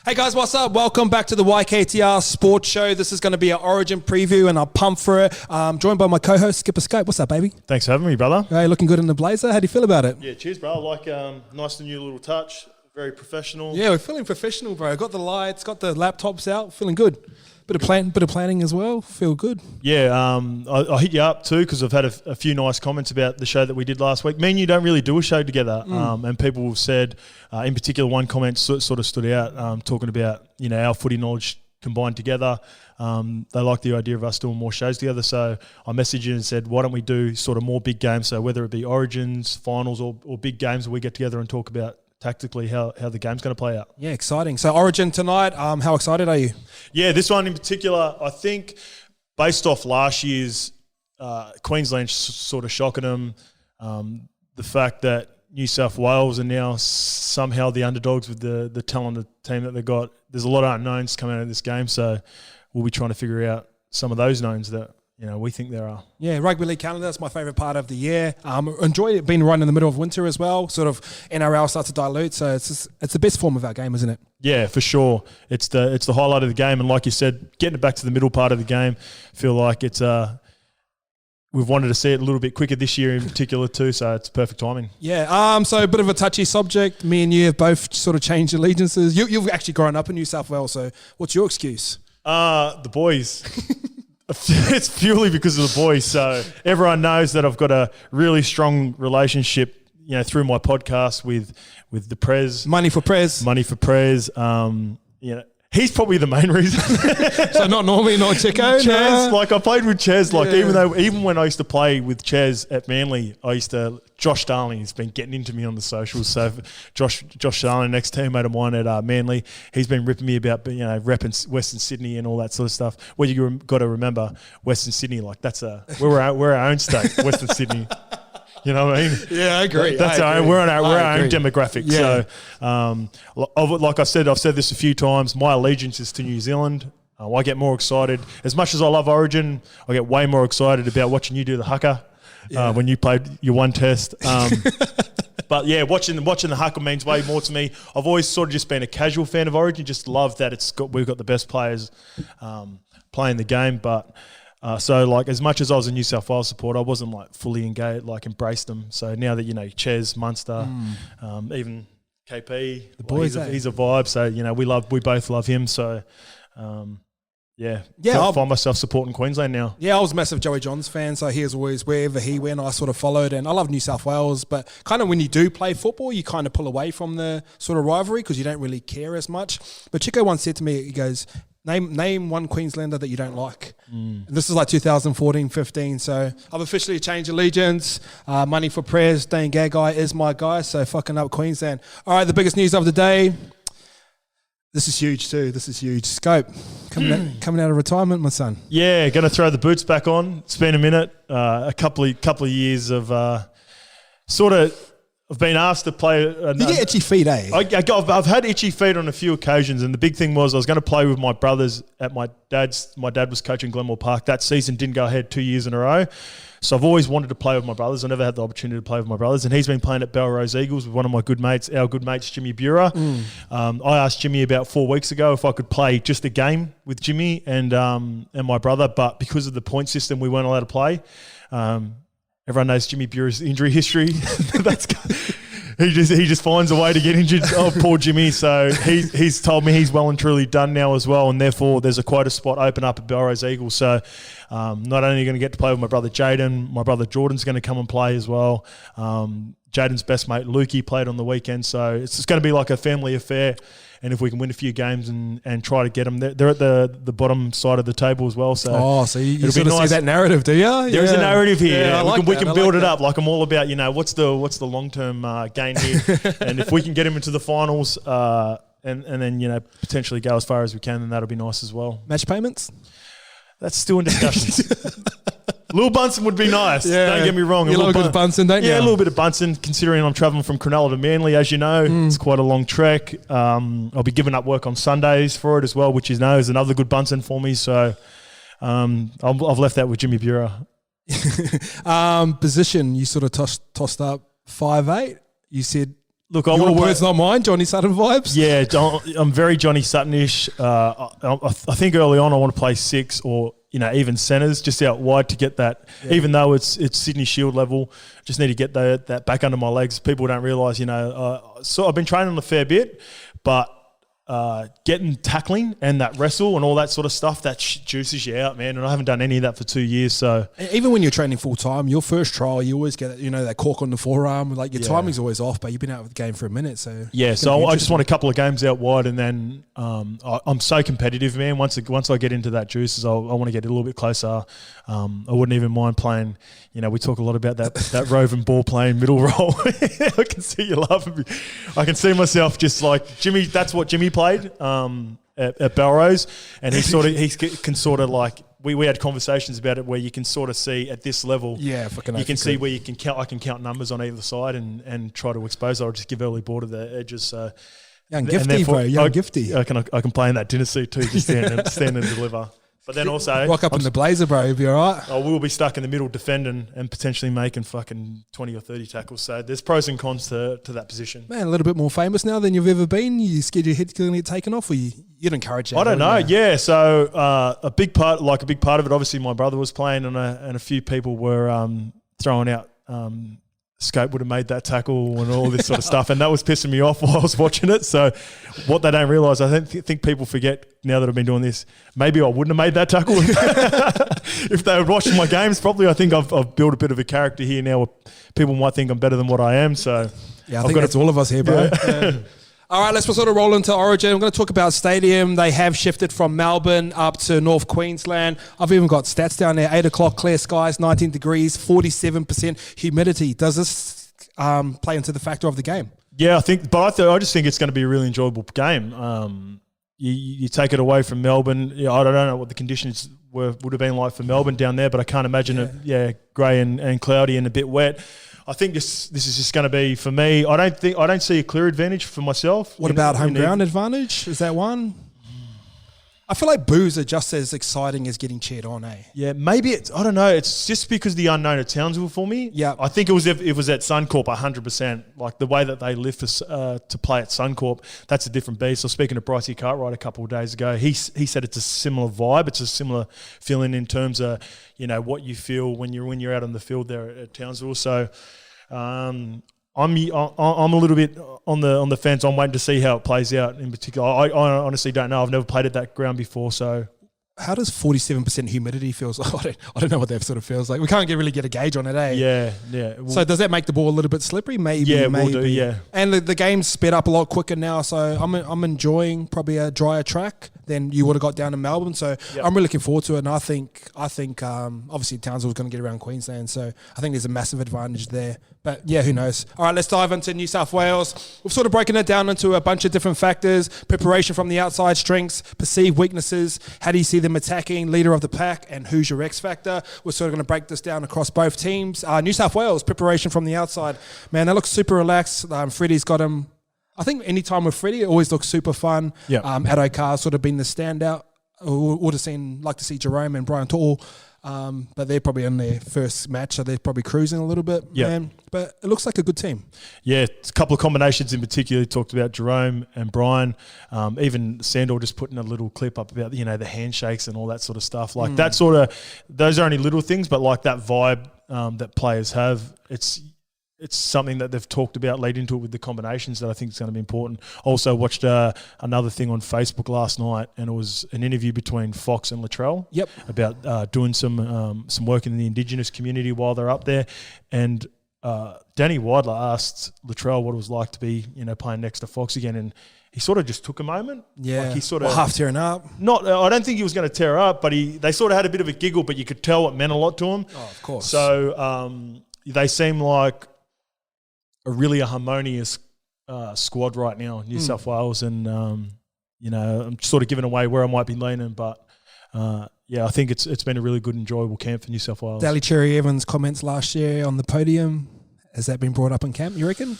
Hey guys, what's up? Welcome back to the YKTR Sports Show. This is going to be an Origin preview and I'm pumped for it. Joined by my co-host, Skipper Scope. What's up, baby? Thanks for having me, brother. Hey, looking good in the blazer. How do you feel about it? Yeah, cheers, bro. I like nice new little touch. Very professional. Yeah, we're feeling professional, bro. Got the lights, got the laptops out. Feeling good. Bit of planning as well. Feel good. Yeah, I hit you up too because I've had a few nice comments about the show that we did last week. Me and you don't really do a show together, and people have said, in particular, one comment sort of stood out, talking about our footy knowledge combined together. They like the idea of us doing more shows together. So I messaged you and said, why don't we do sort of more big games? So whether it be Origins, finals, or big games, where we get together and talk about tactically how the game's going to play out. Yeah, exciting. So Origin tonight, how excited are you? Yeah, this one in particular, I think based off last year's Queensland sort of shocking them, the fact that New South Wales are now somehow the underdogs with the talented team that they've got. There's a lot of unknowns coming out of this game, so we'll be trying to figure out some of those knowns that we think there are. Yeah, Rugby League Canada, that's my favourite part of the year. Enjoy it being right in the middle of winter as well. Sort of NRL starts to dilute, so it's the best form of our game, isn't it? Yeah, for sure. It's the highlight of the game, and like you said, getting it back to the middle part of the game, feel like it's we've wanted to see it a little bit quicker this year in particular too, so it's perfect timing. Yeah, so a bit of a touchy subject. Me and you have both sort of changed allegiances. You've actually grown up in New South Wales, so what's your excuse? The boys. It's purely because of the boys. So everyone knows that I've got a really strong relationship, through my podcast with the Prez. Money for Prez. He's probably the main reason. So not Normie, not Chico. Chaz, like I played with Chaz. Like even when I used to play with Chaz at Manly, Josh Darling has been getting into me on the socials. So Josh Darling, next teammate of mine at Manly, he's been ripping me about repping Western Sydney and all that sort of stuff. Well, you got to remember Western Sydney, like we're our own state, Western Sydney. You know what I mean? Yeah, I agree. We're our own demographic. Yeah. So, like I said, I've said this a few times. My allegiance is to New Zealand. I get more excited. As much as I love Origin, I get way more excited about watching you do the haka when you played your one test. But yeah, watching the haka means way more to me. I've always sort of just been a casual fan of Origin. Just love that we've got the best players playing the game, but. So, like, as much as I was a New South Wales supporter, I wasn't, like, fully engaged, like, embraced them. So now that, Ches, Munster, even KP, the boys, he's a vibe. So, we both love him. So, I find myself supporting Queensland now. Yeah, I was a massive Joey Johns fan, so he was always, wherever he went, I sort of followed. And I love New South Wales, but kind of when you do play football, you kind of pull away from the sort of rivalry because you don't really care as much. But Chico once said to me, he goes, Name one Queenslander that you don't like. And this is like 2014, 15. So I've officially changed allegiance. Money for Prez. Dane Gagai is my guy. So fucking up Queensland. All right, the biggest news of the day. This is huge too. This is huge. Scope coming out of retirement, my son. Yeah, going to throw the boots back on. It's been a minute. A couple of years of I've been asked to play. You get itchy feet, eh? I've had itchy feet on a few occasions, and the big thing was I was going to play with my brothers at my dad's. My dad was coaching Glenmore Park. That season didn't go ahead 2 years in a row. So I've always wanted to play with my brothers. I never had the opportunity to play with my brothers, and he's been playing at Belrose Eagles with one of my good mates, Jimmy Bura. I asked Jimmy about 4 weeks ago if I could play just a game with Jimmy and my brother, but because of the point system, we weren't allowed to play. Everyone knows Jimmy Bura's injury history. He just finds a way to get injured. Oh, poor Jimmy. So he's told me he's well and truly done now as well, and therefore there's a quota spot open up at Belrose Eagles. So not only going to get to play with my brother Jaden, my brother Jordan's going to come and play as well. Jaden's best mate Lukey played on the weekend, so it's just going to be like a family affair. And if we can win a few games and try to get them, they're at the bottom side of the table as well. So you sort of see that narrative, do you? There is a narrative here. Yeah, we can build it up. Like I'm all about, what's the long term gain here, and if we can get them into the finals and then potentially go as far as we can, then that'll be nice as well. Match payments? That's still in discussions. Little Bunsen would be nice. Yeah. Don't get me wrong. You love a good Bunsen, don't you? Yeah, a little bit of Bunsen, considering I'm travelling from Cronulla to Manly, as you know. It's quite a long trek. I'll be giving up work on Sundays for it as well, which is another good Bunsen for me. So I've left that with Jimmy Bura. Position, you sort of tossed up 5'8". You said Look, Your words, not mine. Johnny Sutton vibes. Yeah, I'm very Johnny Sutton-ish. I think early on I want to play 6 or even centres just out wide to get that. Yeah. Even though it's Sydney Shield level, just need to get that back under my legs. People don't realise, so I've been training a fair bit, but getting tackling and that wrestle and all that sort of stuff, that juices you out, man. And I haven't done any of that for 2 years. So even when you're training full time, your first trial, you always get that cork on the forearm. Like your timing's always off, but you've been out of the game for a minute. So so I just want a couple of games out wide, and then I'm so competitive, man. Once I get into that juices, I want to get a little bit closer. I wouldn't even mind playing. We talk a lot about that roving ball playing middle role. I can see you laughing. I can see myself just like Jimmy. That's what Jimmy played at Belrose, and we had conversations about it where you can sort of see at this level. Yeah, you can see where you can count. I can count numbers on either side and try to expose. I'll just give early ball to the edges. So young gifty, bro. Young gifty. I can play in that dinner suit too. Just stand and deliver. But then also rock up in the blazer, bro. You'll be all right. I will be stuck in the middle defending and potentially making fucking 20 or 30 tackles. So there's pros and cons to that position. Man, a little bit more famous now than you've ever been. You scared your head's going to get taken off, or you'd encourage that? I don't know. Yeah. So a big part of it, obviously my brother was playing and a few people were throwing out Scope would have made that tackle and all this sort of stuff, and that was pissing me off while I was watching it. So what they don't realise, I think people forget now that I've been doing this, maybe I wouldn't have made that tackle if they were watching my games. Probably I think I've built a bit of a character here now where people might think I'm better than what I am. So yeah, I think that's all of us here, bro. Yeah. All right, let's sort of roll into Origin. I'm going to talk about stadium. They have shifted from Melbourne up to North Queensland. I've even got stats down there. 8 o'clock, clear skies, 19 degrees, 47% humidity. Does this play into the factor of the game? Yeah, I just think it's going to be a really enjoyable game. You take it away from Melbourne. I don't know what the conditions would have been like for Melbourne down there, but I can't imagine it grey and cloudy and a bit wet. I think this is just going to be, for me, I don't see a clear advantage for myself. What about home ground advantage? Is that one? I feel like boos are just as exciting as getting cheered on, eh? Yeah, maybe I don't know. It's just because the unknown at Townsville for me. Yeah. I think it was at Suncorp 100%. Like the way that they live to play at Suncorp, that's a different beast. I was speaking to Brycey Cartwright a couple of days ago. He said it's a similar vibe. It's a similar feeling in terms of, what you feel when you're out on the field there at Townsville. So I'm a little bit on the fence. I'm waiting to see how it plays out in particular. I honestly don't know. I've never played at that ground before, so. How does 47% humidity feels like? I don't know what that sort of feels like. We can't really get a gauge on it, eh? Yeah. So does that make the ball a little bit slippery? Maybe. Yeah, maybe. Will do, yeah. And the game's sped up a lot quicker now, so I'm enjoying probably a drier track than you would have got down in Melbourne. So I'm really looking forward to it, and I think obviously Townsville's going to get around Queensland, so I think there's a massive advantage there. But yeah, who knows? All right, let's dive into New South Wales. We've sort of broken it down into a bunch of different factors: preparation from the outside, strengths, perceived weaknesses, how do you see them attacking, leader of the pack, and who's your X factor. We're sort of going to break this down across both teams. New South Wales, preparation from the outside. Man, they look super relaxed. Freddie's got him. I think any time with Freddie, it always looks super fun. Yeah. Addo Carr's sort of been the standout. Would have like to see Jerome and Brian Tall, but they're probably in their first match, so they're probably cruising a little bit. Yeah. But it looks like a good team. Yeah, it's a couple of combinations in particular. Talked about Jerome and Brian. Even Sandor just putting a little clip up about the handshakes and all that sort of stuff. Like that sort of, those are only little things, but like that vibe that players have, it's something that they've talked about leading into it with the combinations that I think is going to be important. Also watched another thing on Facebook last night, and it was an interview between Fox and Latrell about doing some work in the Indigenous community while they're up there. And Danny Weidler asked Latrell what it was like to be playing next to Fox again, and he sort of just took a moment. Yeah, like he sort of half tearing up. I don't think he was going to tear up, but they sort of had a bit of a giggle, but you could tell it meant a lot to him. Oh, of course. So they seem like a harmonious squad right now, New South Wales, and I'm sort of giving away where I might be leaning, but I think it's been a really good, enjoyable camp for New South Wales. Daly Cherry Evans' comments last year on the podium, has that been brought up in camp, you reckon?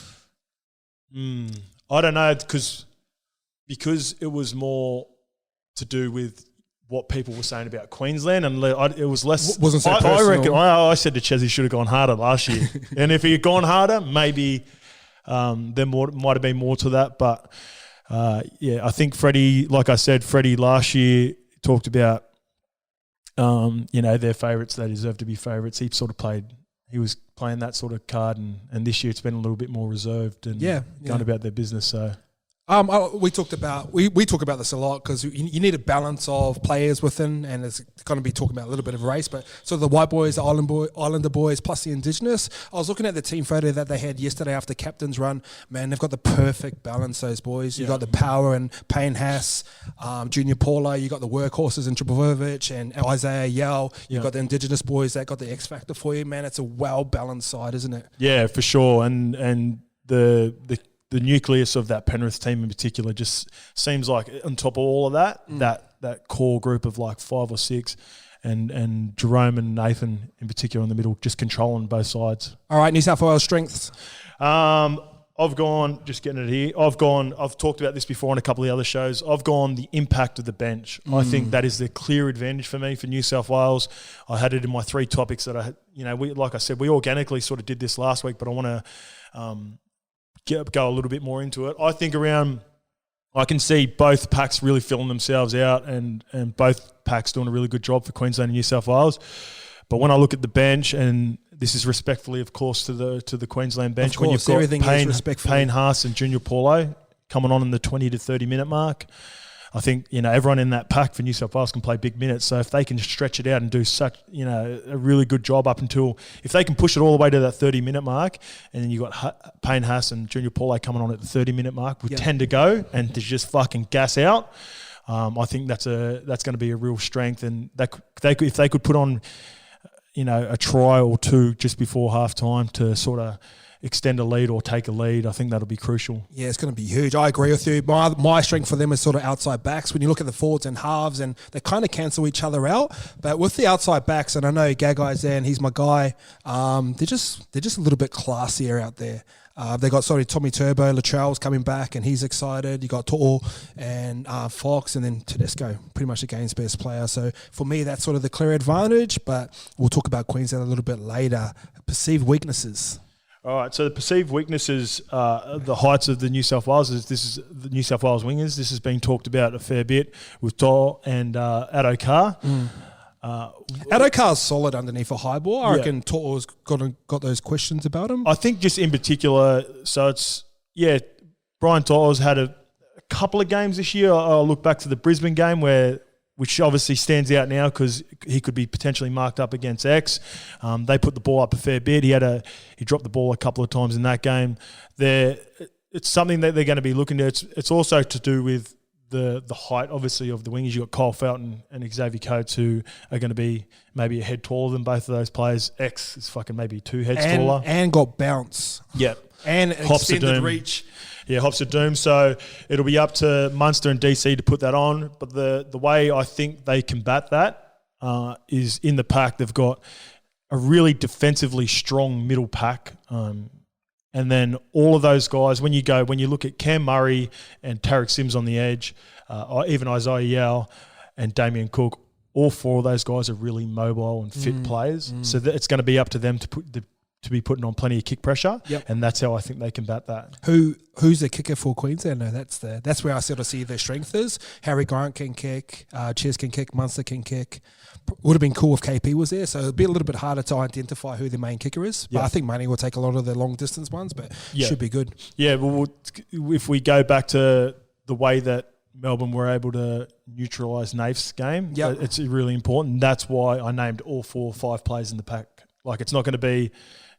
I don't know, because it was more to do with what people were saying about Queensland, and it was less. Wasn't so personal. I reckon I said to Ches he should have gone harder last year, and if he had gone harder, maybe There might have been more to that, but I think Freddie, like I said, Freddie last year talked about, their favourites, they deserve to be favourites. He was playing that sort of card, and this year it's been a little bit more reserved and going about their business. So. We talk about this a lot because you need a balance of players within, and it's going to be talking about a little bit of race, but so the white boys, the Islander boys, plus the Indigenous. I was looking at the team photo that they had yesterday after captain's run. Man, they've got the perfect balance, those boys. You got the power and Payne Haas, Junior Paula. You got the workhorses in Tribovic and Isaiah Yell. You've got the Indigenous boys that got the X factor for you. Man, it's a well balanced side, isn't it? Yeah, for sure, and the nucleus of that Penrith team in particular just seems like on top of all of that core group of like 5 or 6 and Jerome and Nathan in particular in the middle, just controlling both sides. All right, New South Wales strengths. I've talked about this before on a couple of the other shows. I've gone the impact of the bench. I think that is the clear advantage for me for New South Wales. I had it in my 3 topics that we organically sort of did this last week, but I want to go a little bit more into it. I think I can see both packs really filling themselves out and both packs doing a really good job for Queensland and New South Wales. But when I look at the bench, and this is respectfully, of course, to the Queensland bench, of course, when you've got Payne Haas and Junior Paulo coming on in the 20 to 30 minute mark, I think, everyone in that pack for New South Wales can play big minutes. So if they can stretch it out and do such, a really good job up until, if they can push it all the way to that 30-minute mark, and then you've got Payne Haas and Junior Paulo coming on at the 30-minute mark with 10 to go and to just fucking gas out, I think that's going to be a real strength. And if they could put on, a try or 2 just before halftime to sort of extend a lead or take a lead, I think that'll be crucial. Yeah, it's going to be huge. I agree with you. My strength for them is sort of outside backs. When you look at the forwards and halves, and they kind of cancel each other out. But with the outside backs, and I know Gagai's there and he's my guy, they're just a little bit classier out there. They got Tommy Turbo, Latrell's coming back and he's excited. You got To'o and Fox, and then Tedesco, pretty much the game's best player. So for me, that's sort of the clear advantage. But we'll talk about Queensland a little bit later. Perceived weaknesses. All right, so the perceived weaknesses, the heights of the New South Wales, this is the New South Wales wingers. This has been talked about a fair bit with To'o and Addo Carr. Addo Carr's solid underneath a high ball. I reckon To'o's got those questions about him. I think just in particular, so it's, Brian To'o's had a couple of games this year. I'll look back to the Brisbane game which obviously stands out now because he could be potentially marked up against X. They put the ball up a fair bit. He dropped the ball a couple of times in that game. It's something that they're going to be looking at. It's also to do with the height, obviously, of the wingers. You've got Kyle Felton and Xavier Coates, who are going to be maybe a head taller than both of those players. X is fucking maybe 2 heads taller. And got bounce. Yep. And extended reach. Yeah, Hops of Doom. So it'll be up to Munster and DC to put that on. But the way I think they combat that is in the pack. They've got a really defensively strong middle pack. And then all of those guys, when you look at Cam Murray and Tarek Sims on the edge, or even Isaiah Yao and Damien Cook, all 4 of those guys are really mobile and fit players. So it's going to be up to them to be putting on plenty of kick pressure, and that's how I think they combat that. Who's the kicker for Queensland? No, that's where I sort of see their strength is. Harry Grant can kick, Ches can kick, Munster can kick. Would have been cool if KP was there, so it'd be a little bit harder to identify who the main kicker is. But I think Manny will take a lot of the long distance ones, but should be good. Yeah, well, if we go back to the way that Melbourne were able to neutralise Nafe's game, it's really important. That's why I named all 4 or 5 players in the pack. Like, it's not going to be,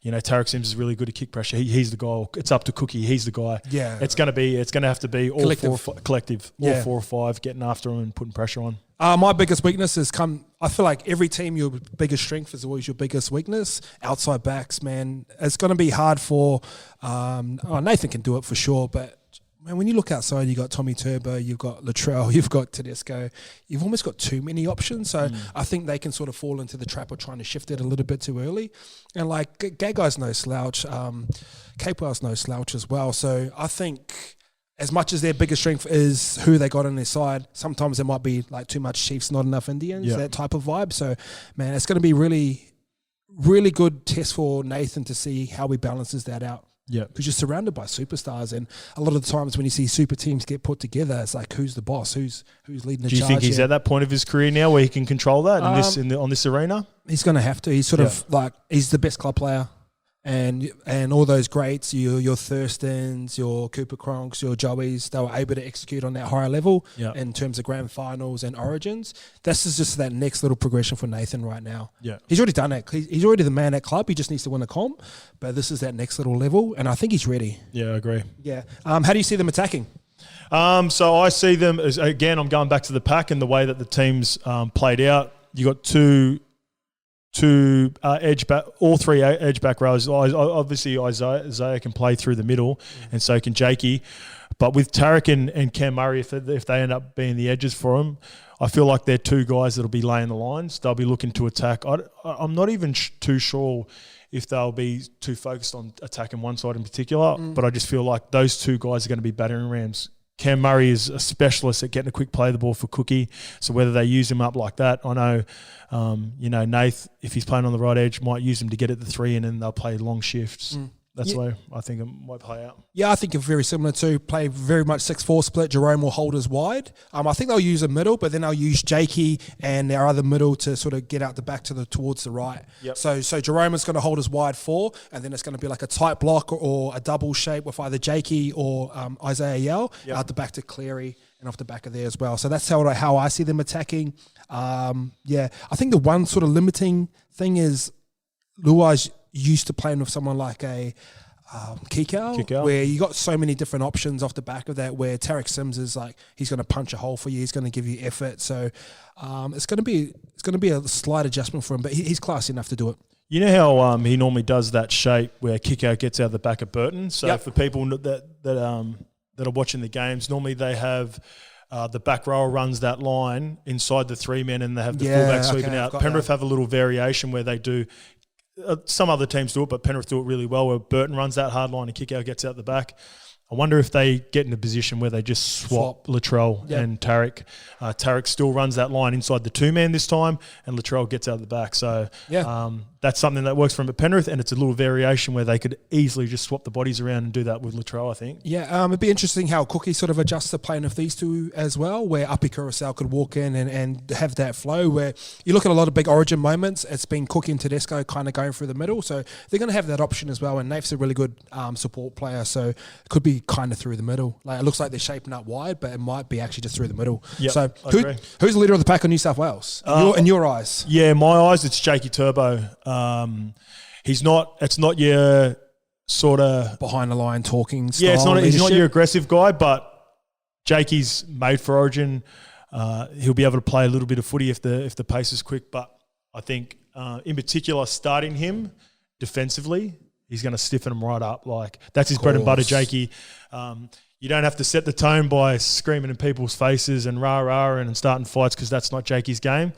Tarek Sims is really good at kick pressure. He's the guy. It's up to Cookie. He's the guy. Yeah. It's going to have to be all collective. 4 or 5 getting after him and putting pressure on. My biggest weakness is I feel like every team, your biggest strength is always your biggest weakness. Outside backs, man, it's going to be hard for. Nathan can do it for sure, but man, when you look outside, you got Tommy Turbo, you've got Latrell, you've got Tedesco. You've almost got too many options. So I think they can sort of fall into the trap of trying to shift it a little bit too early. And like Gagai's no slouch, Capewell's no slouch as well. So I think, as much as their biggest strength is who they got on their side, sometimes it might be like too much Chiefs, not enough Indians, that type of vibe. So, man, it's going to be really, really good test for Nathan to see how he balances that out. Yeah. Because you're surrounded by superstars, and a lot of the times when you see super teams get put together, it's like, who's the boss? Who's leading the charge? Do you think he's here? at that point of his career now where he can control that on this arena? He's going to have to. He's sort of like, he's the best club player. And all those greats, your Thurstons, your Cooper Cronks, your Joeys, they were able to execute on that higher level in terms of grand finals and origins. This is just that next little progression for Nathan right now. Yeah. He's already done it. He's already the man at club. He just needs to win a comp. But this is that next little level, and I think he's ready. Yeah, I agree. Yeah. How do you see them attacking? So I see them as, again, I'm going back to the pack and the way that the teams played out. You got two edge back, all three edge back rows. Obviously, Isaiah can play through the middle, and so can Jakey. But with Tarek and Cam Murray, if they end up being the edges for him, I feel like they're two guys that'll be laying the lines. They'll be looking to attack. I'm not even too sure if they'll be too focused on attacking one side in particular, but I just feel like those two guys are going to be battering rams. Cam Murray is a specialist at getting a quick play of the ball for Cookie. So whether they use him up like that, I know, Nath, if he's playing on the right edge, might use him to get at the three, and then they'll play long shifts. That's the way I think it might play out. Yeah, I think it's very similar to play very much 6-4 split. Jerome will hold us wide. I think they'll use a middle, but then they'll use Jakey and their other middle to sort of get out the back towards the right. Yep. So Jerome is going to hold us wide 4, and then it's going to be like a tight block or a double shape with either Jakey or Isaiah Yell out the back to Cleary and off the back of there as well. So that's how I see them attacking. I think the one sort of limiting thing is Luai's used to playing with someone like a Kikau, where you got so many different options off the back of that, where Tarek Sims is like, he's going to punch a hole for you, he's going to give you effort. So it's going to be a slight adjustment for him, but he's classy enough to do it. You know how he normally does that shape where Kikau gets out the back of Burton? So for people that are watching the games, normally they have the back rower runs that line inside the 3-man, and they have the fullback sweeping out. Penrith have a little variation where they do. Some other teams do it, but Penrith do it really well, where Burton runs that hard line and Kikau gets out the back. I wonder if they get in a position where they just swap Latrell and Tarek. Tarek still runs that line inside the 2-man this time, and Latrell gets out the back. So that's something that works for him at Penrith, and it's a little variation where they could easily just swap the bodies around and do that with Latrell, I think. Yeah, it'd be interesting how Cookie sort of adjusts the playing of these two as well, where Api Kurosau could walk in and have that flow, where you look at a lot of big origin moments, it's been Cookie and Tedesco kind of going through the middle, so they're going to have that option as well, and Naif's a really good support player, so it could be kind of through the middle. Like, it looks like they're shaping up wide, but it might be actually just through the middle. Yep, so who's the leader of the pack in New South Wales? In your eyes? Yeah, my eyes, it's Jakey Turbo. It's not your sort of behind the line talking style. Yeah, he's not your aggressive guy, but Jakey's made for Origin. He'll be able to play a little bit of footy if the pace is quick. But I think, in particular, starting him defensively, he's going to stiffen him right up. Like, that's his bread and butter, Jakey. You don't have to set the tone by screaming in people's faces and rah-rah and starting fights, because that's not Jakey's game.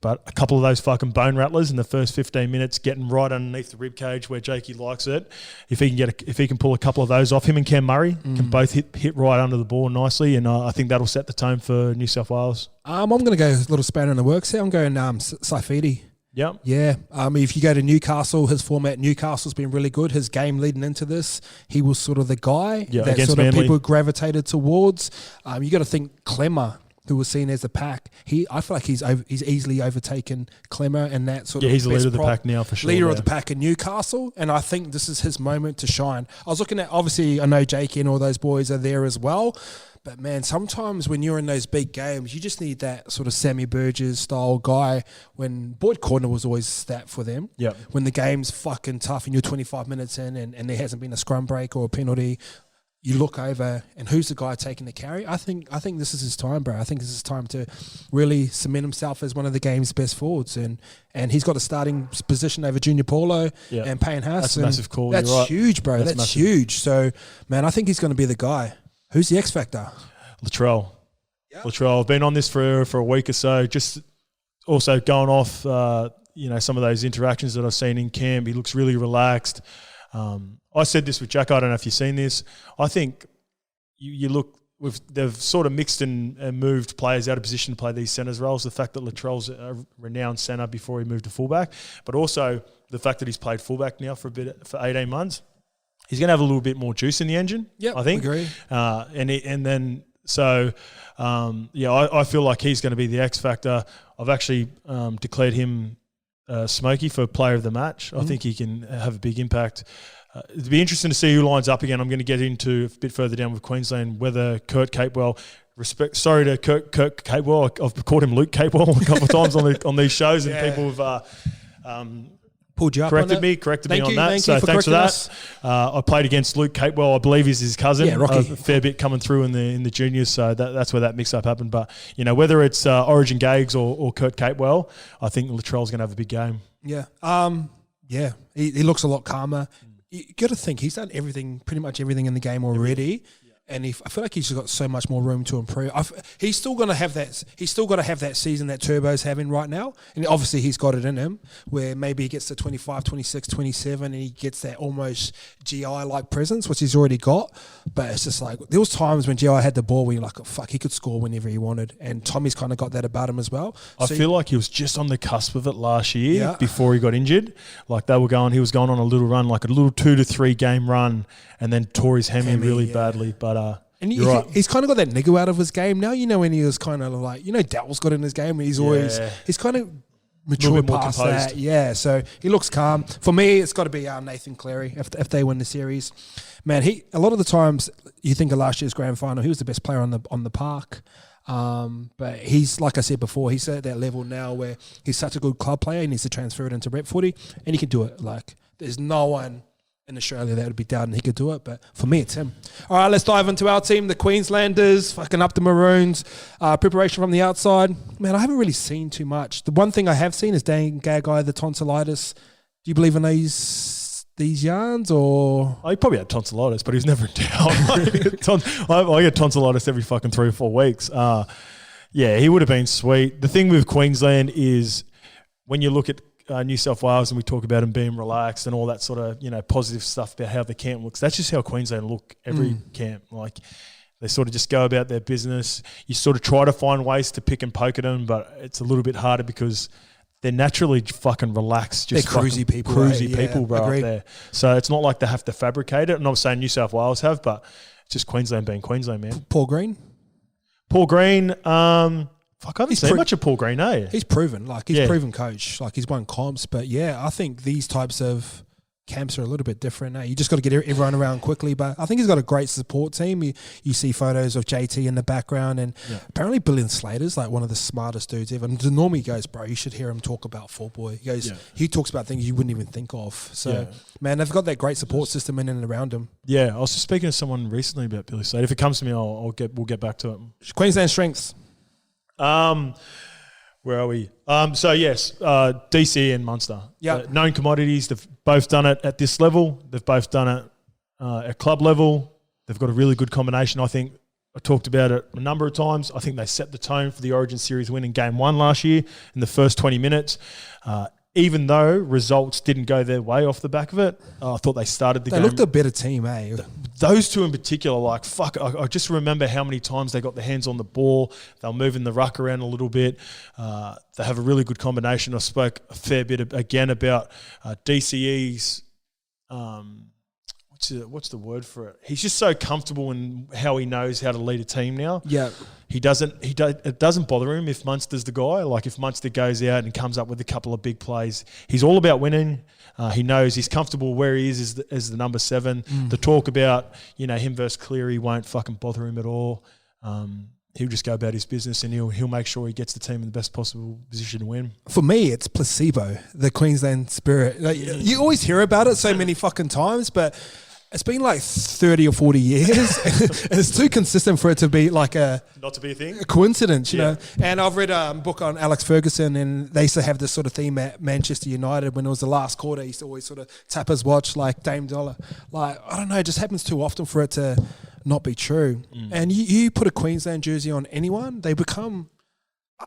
But a couple of those fucking bone rattlers in the first 15 minutes, getting right underneath the rib cage where Jakey likes it. If he can pull a couple of those off, him and Cam Murray can both hit right under the ball nicely, and I think that'll set the tone for New South Wales. I'm going to go a little spanner in the works here. I'm going Saifidi. Yep. Yeah. If you go to Newcastle, his format at Newcastle's been really good. His game leading into this, he was sort of the guy that sort of Manly people gravitated towards. You got to think Clemmer, who was seen as a pack. I feel like he's easily overtaken Clemmer and that sort of. Yeah, he's the leader of the pack now for sure. Leader of the pack in Newcastle, and I think this is his moment to shine. I was looking at, obviously, I know Jakey and all those boys are there as well. But, man, sometimes when you're in those big games, you just need that sort of Sammy Burgess style guy. When Boyd Cordner was always that for them. Yep. When the game's fucking tough and you're 25 minutes in and there hasn't been a scrum break or a penalty, you look over and who's the guy taking the carry? I think this is his time, bro. I think this is time to really cement himself as one of the game's best forwards. And he's got a starting position over Junior Paulo and Payne Haas. That's a massive call. That's right. huge, bro. That's huge. So, man, I think he's going to be the guy. Who's the X factor? Latrell. Yep. Latrell. I've been on this for a week or so. Just also going off, some of those interactions that I've seen in camp. He looks really relaxed. I said this with Jack. I don't know if you've seen this. I think you look. They've sort of mixed and moved players out of position to play these centres roles. The fact that Latrell's a renowned centre before he moved to fullback, but also the fact that he's played fullback now for 18 months. he's going to have a little bit more juice in the engine. Yep, I think. agree. I feel like he's going to be the X factor. I've actually declared him Smokey for player of the match. I think he can have a big impact. It'd be interesting to see who lines up again. I'm going to get into a bit further down with Queensland whether Kurt Capewell. Sorry to Kurt Capewell. I've called him Luke Capewell a couple of times on these shows, and people have pulled you up corrected on me on that. Thank you for thanks for that. us. I played against Luke Capewell. I believe he's his cousin. Yeah, Rocky. A fair bit coming through in the juniors, so that's where that mix-up happened. But, whether it's Origin Gags or Kurt Capewell, I think Latrell's going to have a big game. Yeah. He looks a lot calmer. You got to think he's done pretty much everything in the game already. And I feel like he's got so much more room to improve. He's still going to have that. He's still got to have that season that Turbo's having right now. And obviously he's got it in him, where maybe he gets to 25, 26, 27, and he gets that almost GI-like presence, which he's already got. But it's just like there was times when GI had the ball where you're like, oh, fuck, he could score whenever he wanted. And Tommy's kind of got that about him as well. I feel like he was just on the cusp of it last year before he got injured. Like he was going on a little run, like a little 2 to 3 game run, and then tore his hammy really badly. But and he's kind of got that niggle out of his game now. When he was kind of like, Dowell's got in his game, and he's kind of matured past that. Yeah, so he looks calm. For me, it's got to be Nathan Cleary if they win the series. Man, a lot of the times you think of last year's grand final, he was the best player on the park. But he's, like I said before, he's at that level now where he's such a good club player. He needs to transfer it into rep footy, and he can do it. Like, there's no one in Australia that would be doubting he could do it, but for me, it's him. All right, let's dive into our team, the Queenslanders, fucking up the Maroons. Preparation from the outside. Man, I haven't really seen too much. The one thing I have seen is Dan Gagai, the tonsillitis. Do you believe in these yarns, or? He probably had tonsillitis, but he's never in town. I get tonsillitis every fucking 3 or 4 weeks. He would have been sweet. The thing with Queensland is when you look at New South Wales and we talk about them being relaxed and all that sort of positive stuff about how the camp looks, that's just how Queensland look every camp. Like, they sort of just go about their business. You sort of try to find ways to pick and poke at them, but it's a little bit harder because they're naturally fucking relaxed. Just they're cruisy people, bro, up there. So it's not like they have to fabricate it. I'm not saying New South Wales have, but it's just Queensland being Queensland, man. Paul Green, I haven't seen much of Paul Green, eh? He's proven. He's proven coach. He's won comps. But, I think these types of camps are a little bit different. You just got to get everyone around quickly. But I think he's got a great support team. You see photos of JT in the background. And apparently Billy Slater's one of the smartest dudes ever. And normally he goes, bro, you should hear him talk about football. He goes, he talks about things you wouldn't even think of. So, man, they've got that great support system in and around him. Yeah, I was just speaking to someone recently about Billy Slater. If it comes to me, we'll get back to it. Queensland strengths. Where are we? DC and Munster. Yeah. Known commodities. They've both done it at this level. They've both done it at club level. They've got a really good combination. I think I talked about it a number of times. I think they set the tone for the Origin Series win in Game 1 last year in the first 20 minutes. Even though results didn't go their way off the back of it, I thought they started the game. They looked a better team, eh? Those two in particular, I just remember how many times they got their hands on the ball. They were moving the ruck around a little bit. They have a really good combination. I spoke a fair bit again about DCE's what's the word for it? He's just so comfortable in how he knows how to lead a team now. Yeah. It doesn't bother him if Munster's the guy. Like, if Munster goes out and comes up with a couple of big plays, he's all about winning. He knows he's comfortable where he is as the number 7. The talk about, him versus Cleary won't fucking bother him at all. He'll just go about his business and he'll make sure he gets the team in the best possible position to win. For me, it's placebo, the Queensland spirit. You always hear about it so many fucking times, but it's been 30 or 40 years. And it's too consistent for it to be not to be a thing, a coincidence, you know. And I've read a book on Alex Ferguson, and they used to have this sort of theme at Manchester United when it was the last quarter. He used to always sort of tap his watch like Dame Dollar. I don't know, it just happens too often for it to not be true. And you put a Queensland jersey on anyone, they become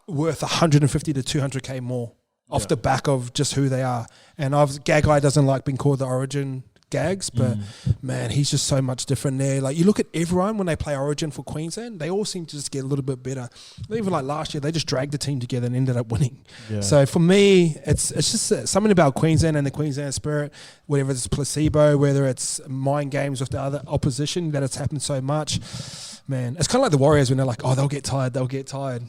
worth 150 to 200K more off the back of just who they are. And Gagai doesn't like being called the Origin Gags, but man, he's just so much different there. Like you look at everyone when they play Origin for Queensland, they all seem to just get a little bit better. Even like last year, they just dragged the team together and ended up winning. Yeah. So for me, it's just something about Queensland and the Queensland spirit, whether it's placebo, whether it's mind games with the other opposition, that it's happened so much. Man, it's kind of like the Warriors when they're like, oh, they'll get tired.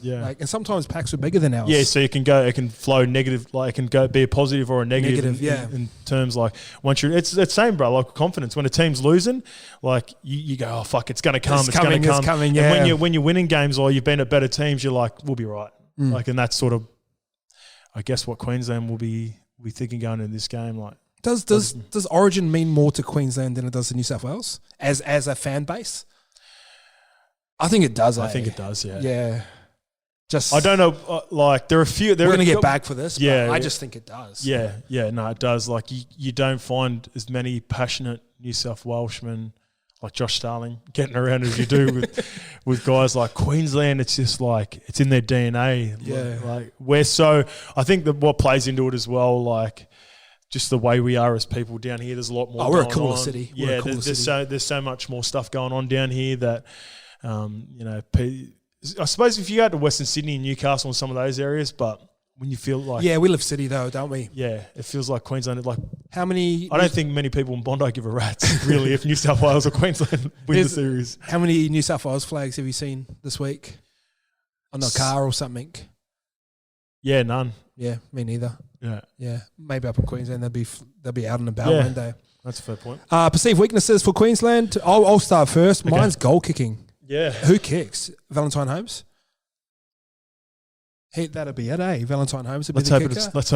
Yeah. Like, and sometimes packs are bigger than ours. Yeah, so it can flow negative, like it can go be a positive or a negative in terms like once you're, it's same, bro, like confidence. When a team's losing, like you go, oh, fuck, it's going to come. It's going to come. It's coming, yeah. And when you're winning games or you've been at better teams, you're like, we'll be right. Like, and that's sort of, I guess, what Queensland will be thinking going into this game. Like, Does Origin mean more to Queensland than it does to New South Wales as a fan base? I think it does. I think it does. Yeah. Yeah. Just I don't know. Like there are a few. We're going to get back for this. Yeah. But I just think it does. Yeah. Yeah. No, it does. Like you don't find as many passionate New South Welshmen like Josh Starling getting around as you do with guys like Queensland. It's just like it's in their DNA. Yeah. Like we're so. I think that what plays into it as well. Like just the way we are as people down here. There's a lot more. Oh, we're a cooler city. Yeah. There's so much more stuff going on down here that. I suppose if you go to Western Sydney and Newcastle and some of those areas, but when you feel like... Yeah, we live city though, don't we? Yeah, it feels like Queensland. Like how many... I don't think many people in Bondi give a rat's, really, if New South Wales or Queensland win the series. How many New South Wales flags have you seen this week? On a car or something? Yeah, none. Yeah, me neither. Yeah. Maybe up in Queensland they'll be out and about one day. That's a fair point. Perceived weaknesses for Queensland. I'll start first. Okay. Mine's goal kicking. Yeah. Who kicks? Valentine Holmes? That'll be it, eh? Valentine Holmes. Let's hope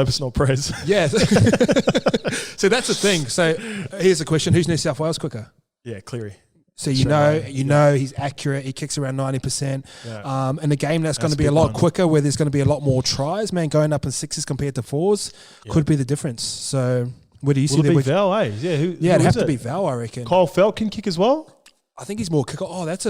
it's not Prez. Yeah. So that's the thing. So here's the question: who's New South Wales quicker? Yeah, Cleary. So you know he's accurate. He kicks around 90%. Yeah. And a game that's going to be a lot quicker, where there's going to be a lot more tries. Man, going up in sixes compared to fours could be the difference. So where do you see that? Will it be Val? Eh? It'd have to be Val, I reckon. Kyle Felt can kick as well. I think he's more kickoff. Oh, that's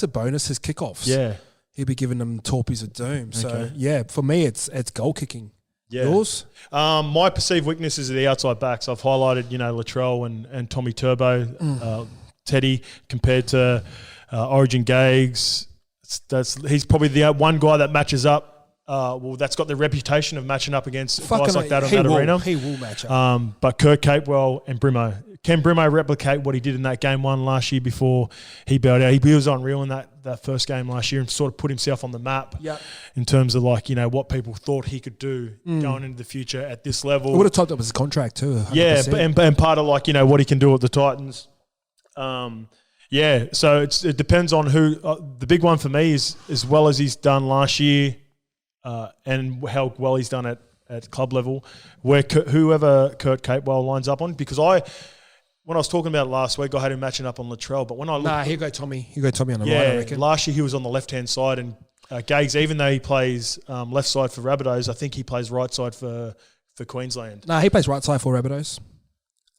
a bonus. His kickoffs. Yeah, he'll be giving them torpedoes of doom. So yeah, for me, it's goal kicking. Yeah. Yours? My perceived weaknesses are the outside backs. I've highlighted, Latrell and Tommy Turbo, Teddy compared to Origin Gags. He's probably the one guy that matches up. That's got the reputation of matching up against guys like that in that arena. He will match up. But Kurt Capewell and Brimo. Can Brimo replicate what he did in that game one last year before he bailed out? He was unreal in that first game last year and sort of put himself on the map in terms of what people thought he could do going into the future at this level. It would have topped up his contract too. 100%. Yeah, and part of what he can do at the Titans. So it depends on who. The big one for me is as well as he's done last year and how well he's done at club level, whoever Kurt Capewell lines up on, because when I was talking about it last week, I had him matching up on Latrell. But when I looked... he'll go Tommy. He'll go Tommy on the right, I reckon. Last year he was on the left-hand side. And Gags, even though he plays left side for Rabbitohs, I think he plays right side for Queensland. He plays right side for Rabbitohs.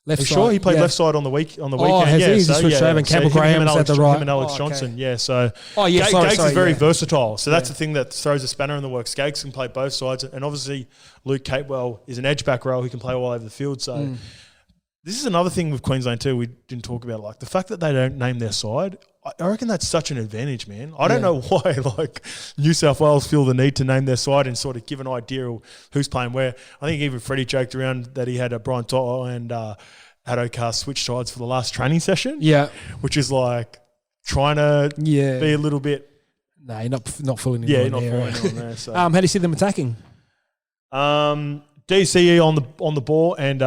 Left side. Sure? He played left side on the weekend. Has he? He's switched over and Campbell Graham's at the right. Him and Alex Johnson, yeah. So Gags is very versatile. So that's the thing that throws a spanner in the works. Gags can play both sides. And obviously Luke Capewell is an edge-back row who can play all over the field. So... This is another thing with Queensland too we didn't talk about. Like the fact that they don't name their side, I reckon that's such an advantage, man. I don't know why New South Wales feel the need to name their side and sort of give an idea of who's playing where. I think even Freddie joked around that he had a Brian Toto and Adokar switch sides for the last training session. Yeah. Which is like trying to be a little bit... No, you're not fooling anyone. Yeah, you're not fooling anyone there. So. How do you see them attacking? DCE on the ball and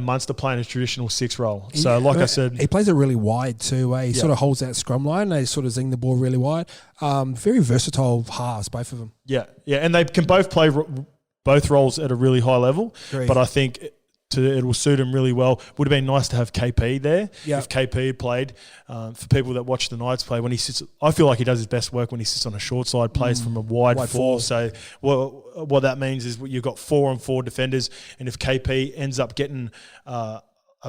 Munster playing a traditional six role. So, I said... He plays it really wide too. He sort of holds that scrum line. They sort of zing the ball really wide. Very versatile halves, both of them. Yeah, and they can both play both roles at a really high level. Agreed. But I think... it will suit him really well. Would have been nice to have KP there if KP had played. For people that watch the Knights play, when he sits, I feel like he does his best work when he sits on a short side, plays from a wide four. So what that means is you've got 4-on-4 defenders, and if KP ends up getting a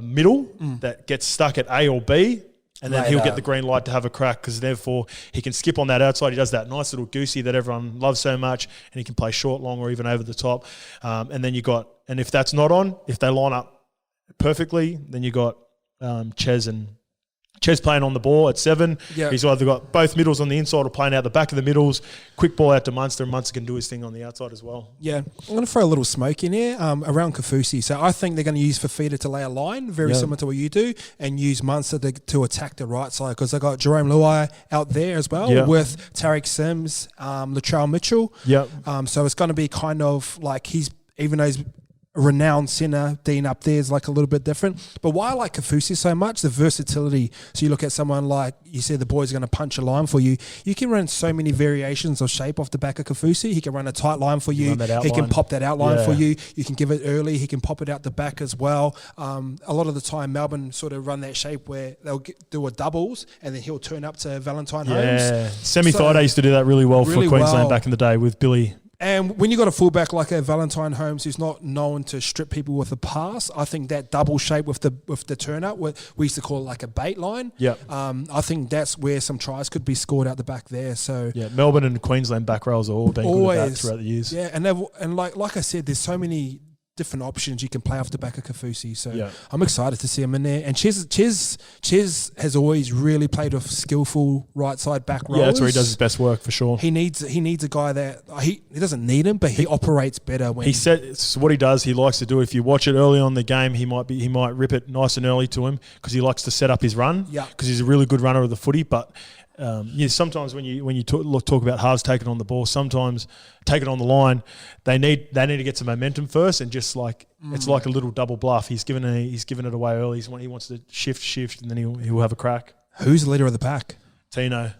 middle that gets stuck at A or B, and then he'll get the green light to have a crack, because therefore he can skip on that outside. He does that nice little goosey that everyone loves so much, and he can play short, long, or even over the top. And then and if that's not on, if they line up perfectly, then you got Ches playing on the ball at 7. Yeah. He's either got both middles on the inside or playing out the back of the middles. Quick ball out to Munster, and Munster can do his thing on the outside as well. Yeah, I'm going to throw a little smoke in here around Kaufusi. So I think they're going to use Fafita to lay a line, very similar to what you do, and use Munster to attack the right side because they got Jerome Luai out there as well with Tariq Sims, Latrell Mitchell. Yep. So it's going to be kind of like even though he's a renowned centre, Dean up there is like a little bit different. But why I like Kaufusi so much, the versatility. So you look at someone like, you said the boy's going to punch a line for you. You can run so many variations of shape off the back of Kaufusi. He can run a tight line for you. He can pop that outline for you. You can give it early. He can pop it out the back as well. A lot of the time, Melbourne sort of run that shape where they'll do a doubles and then he'll turn up to Valentine Holmes. Yeah, Semi-Thaiday used to do that really well for Queensland back in the day with Billy. And when you got a fullback like a Valentine Holmes who's not known to strip people with a pass, I think that double shape with the turn up, we used to call it like a bait line. Yeah. I think that's where some tries could be scored out the back there. So Melbourne and Queensland back rows are all been good at that throughout the years. Yeah, and like I said, there's so many different options you can play off the back of Kaufusi. So I'm excited to see him in there. And Ches has always really played with skillful right side back rows. Yeah, that's where he does his best work for sure. He needs a guy that he doesn't need him, but he operates better when he said it's what he does. He likes to do. If you watch it early on in the game, he might rip it nice and early to him because he likes to set up his run. Yeah, because he's a really good runner of the footy, but. Sometimes when you talk about halves taking on the ball, sometimes taking on the line, they need to get some momentum first, and just like it's like a little double bluff. He's given it away early. He wants to shift, and then he'll have a crack. Who's the leader of the pack? Tino.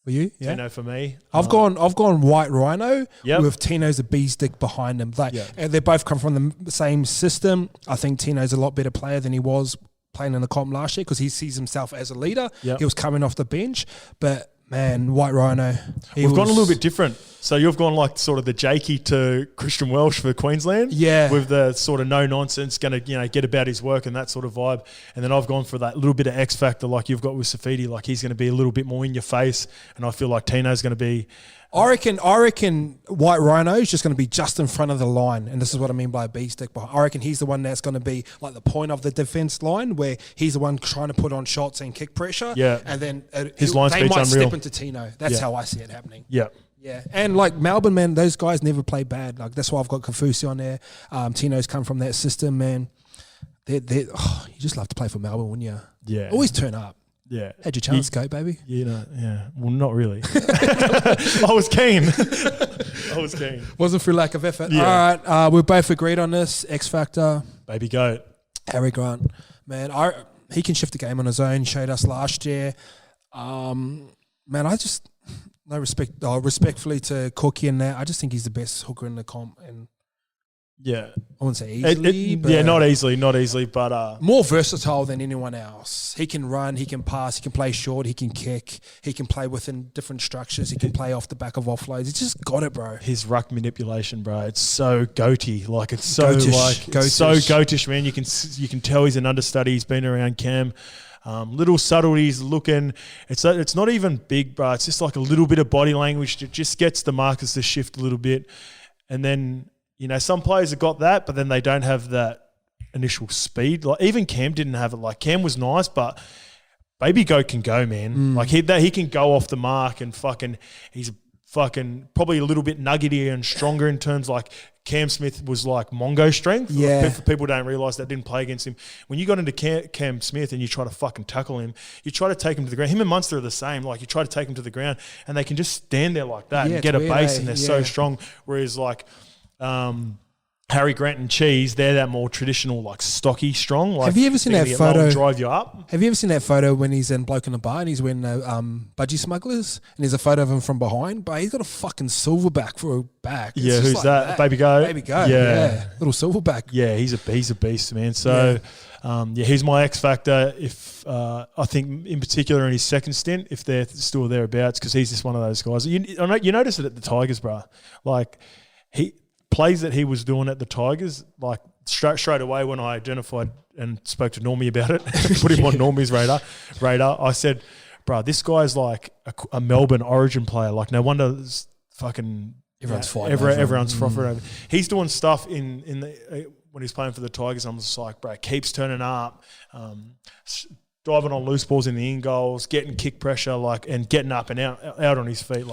For you? Yeah. Tino for me. I've gone White Rhino with Tino's a bee stick behind him. And they both come from the same system. I think Tino's a lot better player than he was playing in the comp last year because he sees himself as a leader. He was coming off the bench, but man, White Rhino. We've gone a little bit different. So you've gone like sort of the Jakey to Christian Welsh for Queensland. Yeah. With the sort of no nonsense, going to get about his work and that sort of vibe. And then I've gone for that little bit of X factor like you've got with Safidi. Like he's going to be a little bit more in your face, and I feel like Tino's going to be. I reckon White Rhino is just going to be just in front of the line, and this is what I mean by a B stick. But I reckon he's the one that's going to be like the point of the defense line, where he's the one trying to put on shots and kick pressure. Yeah, and then his line they speed's might unreal. step into Tino. That's how I see it happening. Yeah. Yeah, and like Melbourne, man, those guys never play bad. Like that's why I've got Kaufusi on there. Tino's come from that system, man. You just love to play for Melbourne, wouldn't you? Yeah, always turn up. Yeah. Had your chance, go, baby. Yeah. Well, not really. I was keen. Wasn't through lack of effort. Yeah. All right. We're both agreed on this. X Factor. Baby goat. Harry Grant. Man, he can shift the game on his own. He showed us last year. Man, I just, no respect, respectfully to Cookie and that. I just think he's the best hooker in the comp. And yeah, I wouldn't say easily. But not easily, but more versatile than anyone else. He can run, he can pass, he can play short, he can kick, he can play within different structures, he can play off the back of offloads. He's just got it, bro. His ruck manipulation, bro, it's so goaty. Like it's so goatish. It's so goatish, man. You can tell he's an understudy. He's been around Cam. Little subtleties looking. It's not even big, bro. It's just like a little bit of body language that just gets the markers to shift a little bit, and then. Some players have got that, but then they don't have that initial speed. Like even Cam didn't have it. Like Cam was nice, but Baby Goat can go, man. Like he can go off the mark and he's probably a little bit nuggetier and stronger in terms like Cam Smith was like Mongo strength. Yeah. Like, people don't realise that didn't play against him. When you got into Cam Smith and you try to fucking tackle him, you try to take him to the ground. Him and Munster are the same. Like you try to take him to the ground and they can just stand there like that and get a base and they're so strong. Whereas like Harry Grant and Cheese, they're that more traditional, like stocky, strong. Like, have you ever seen that photo? Drive you up. Have you ever seen that photo when he's in Bloke in the Bar and he's wearing budgie smugglers and there's a photo of him from behind? But he's got a fucking silverback for a back. It's who's like that? Baby Goat. Baby Goat. Yeah, little silverback. Yeah, he's a beast, man. So. He's my X factor. If I think in particular in his second stint, if they're still thereabouts, because he's just one of those guys. You notice it at the Tigers, bro. Like plays that he was doing at the Tigers, like straight away when I identified and spoke to Normie about it, put him on Normie's radar. I said, bro, this guy's like a Melbourne Origin player. Like no wonder fucking. Everyone's fighting. Everyone's frothing over. He's doing stuff in the when he's playing for the Tigers, I'm just like, bro, keeps turning up, driving on loose balls in the in goals, getting kick pressure, and getting up and out on his feet.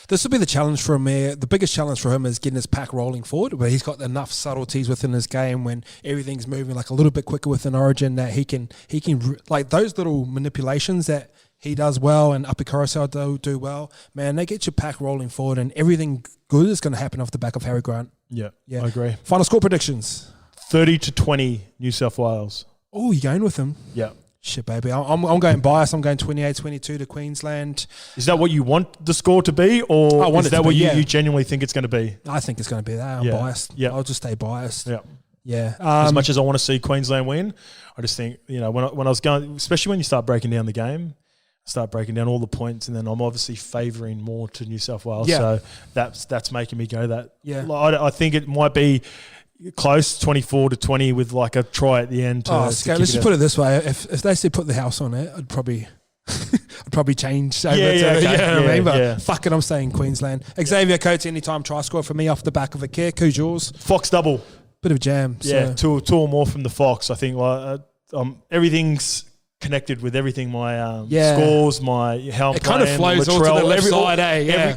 This will be the challenge for him here. The biggest challenge for him is getting his pack rolling forward, where he's got enough subtleties within his game when everything's moving a little bit quicker within Origin that he can those little manipulations that he does well and Upper Carousel do well. Man, they get your pack rolling forward and everything good is going to happen off the back of Harry Grant. Yeah, I agree. Final score predictions. 30-20 New South Wales. Oh, you're going with him? Yeah. Shit, baby. I'm going biased. I'm going 28-22 to Queensland. Is that what you want the score to be, or is that what you genuinely think it's going to be? I think it's going to be that. I'm biased. Yeah. I'll just stay biased. Yeah. Yeah. As much as I want to see Queensland win, I just think, when I was going, especially when you start breaking down the game, start breaking down all the points, and then I'm obviously favouring more to New South Wales. Yeah. So that's making me go that. Yeah. I think it might be close, 24-20 with a try at the end. Let's just put it this way: if they said put the house on it, I'd probably change. But fuck it, I'm staying Queensland. Xavier Coates, anytime try score for me off the back of a kick. Who's yours? Fox double. Bit of jam. Yeah, two or more from the Fox. I think everything's connected with everything. My scores, my how I'm it kind of flows all to the left side.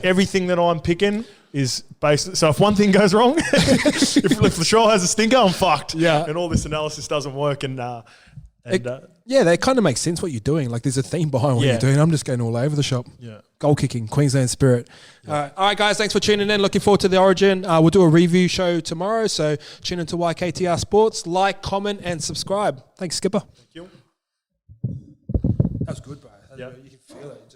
Everything that I'm picking is based. So if one thing goes wrong, if the show has a stinker, I'm fucked. Yeah, and all this analysis doesn't work. That kind of makes sense what you're doing. There's a theme behind what you're doing. I'm just going all over the shop. Yeah, goal kicking, Queensland spirit. Yeah. All right, guys, thanks for tuning in. Looking forward to the Origin. We'll do a review show tomorrow. So tune into YKTR Sports. Like, comment, and subscribe. Thanks, Skipper. Thank you. That was good, bro. You can feel it.